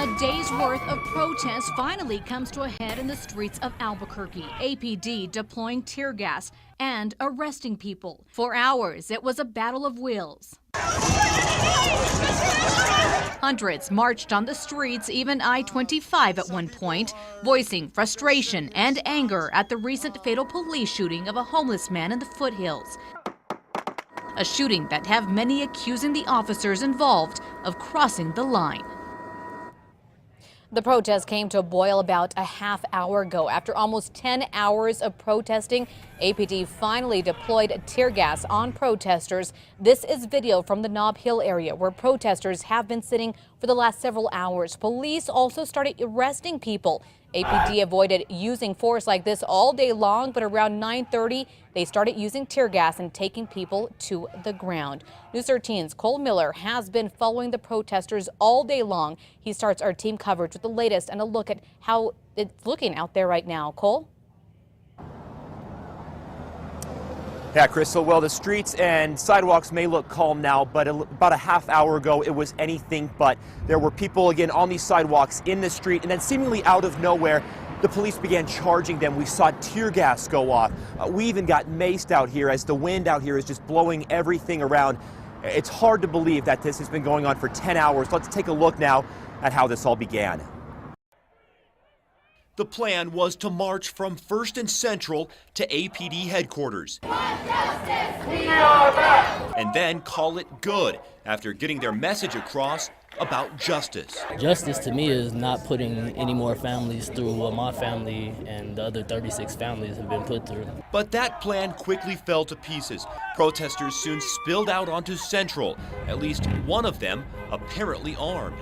A day's worth of protest finally comes to a head in the streets of Albuquerque. APD deploying tear gas and arresting people. For hours, it was a battle of wills. Hundreds marched on the streets, even I-25 at one point, voicing frustration and anger at the recent fatal police shooting of a homeless man in the foothills. A shooting that have many accusing the officers involved of crossing the line. The protest came to a boil about a half hour ago. After almost 10 hours of protesting, APD finally deployed tear gas on protesters. This is video from the Nob Hill area where protesters have been sitting for the last several hours. Police also started arresting people. APD avoided using force like this all day long, but around 9:30, they started using tear gas and taking people to the ground. News 13's Cole Miller has been following the protesters all day long. He starts our team coverage with the latest and a look at how it's looking out there right now. Cole? Yeah, Crystal, well, the streets and sidewalks may look calm now, but about a half hour ago, it was anything but. There were people, again, on these sidewalks in the street, and then seemingly out of nowhere, the police began charging them. We saw tear gas go off. We even got maced out here as the wind out here is just blowing everything around. It's hard to believe that this has been going on for 10 hours. Let's take a look now at how this all began. The plan was to march from First and Central to APD headquarters. And then call it good after getting their message across about justice. Justice to me is not putting any more families through what my family and the other 36 families have been put through. But that plan quickly fell to pieces. Protesters soon spilled out onto Central, at least one of them apparently armed.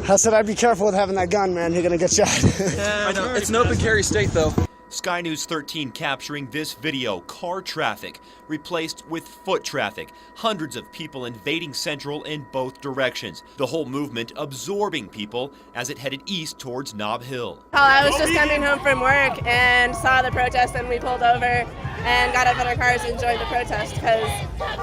I said I'd be careful with having that gun, man. You're gonna get shot. I know. It's an open carry state, though. Sky News 13 capturing this video. Car traffic replaced with foot traffic. Hundreds of people invading Central in both directions. The whole movement absorbing people as it headed east towards Nob Hill. I was just coming home from work and saw the protest, and we pulled over and got up in our cars and joined the protest because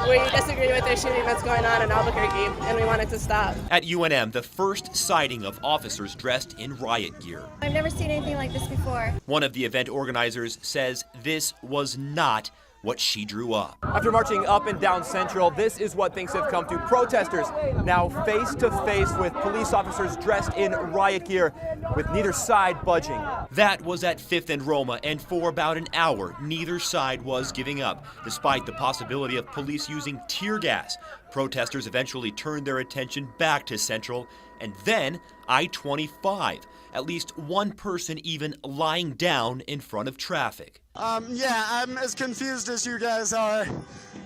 we disagree with the shooting that's going on in Albuquerque and we want it to stop. At UNM, the first sighting of officers dressed in riot gear. I've never seen anything like this before. One of the event organizers says this was not what she drew up. After marching up and down Central, this is what things have come to. Protesters now face to face with police officers dressed in riot gear, with neither side budging. That was at 5th and Roma, and for about an hour, neither side was giving up, despite the possibility of police using tear gas. Protesters eventually turned their attention back to Central, and then I-25. At least one person even lying down in front of traffic. Yeah, I'm as confused as you guys are.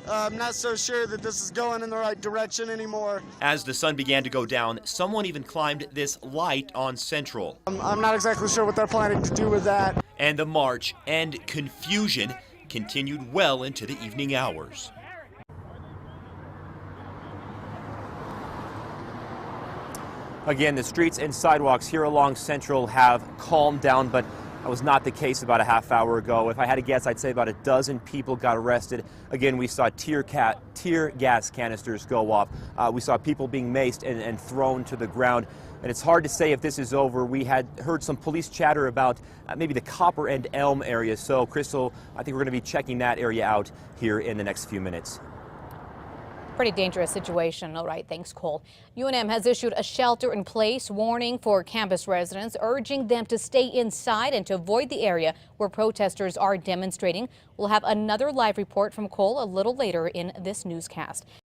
I'm not so sure that this is going in the right direction anymore. As the sun began to go down, someone even climbed this light on Central. I'm not exactly sure what they're planning to do with that. And the march and confusion continued well into the evening hours. Again, the streets and sidewalks here along Central have calmed down, but that was not the case about a half hour ago. If I had to guess, I'd say about a dozen people got arrested. Again, we saw tear gas canisters go off. We saw people being maced and thrown to the ground. And it's hard to say if this is over. We had heard some police chatter about maybe the Copper and Elm area. So, Crystal, I think we're going to be checking that area out here in the next few minutes. Pretty dangerous situation. All right, thanks, Cole. UNM has issued a shelter-in-place warning for campus residents, urging them to stay inside and to avoid the area where protesters are demonstrating. We'll have another live report from Cole a little later in this newscast.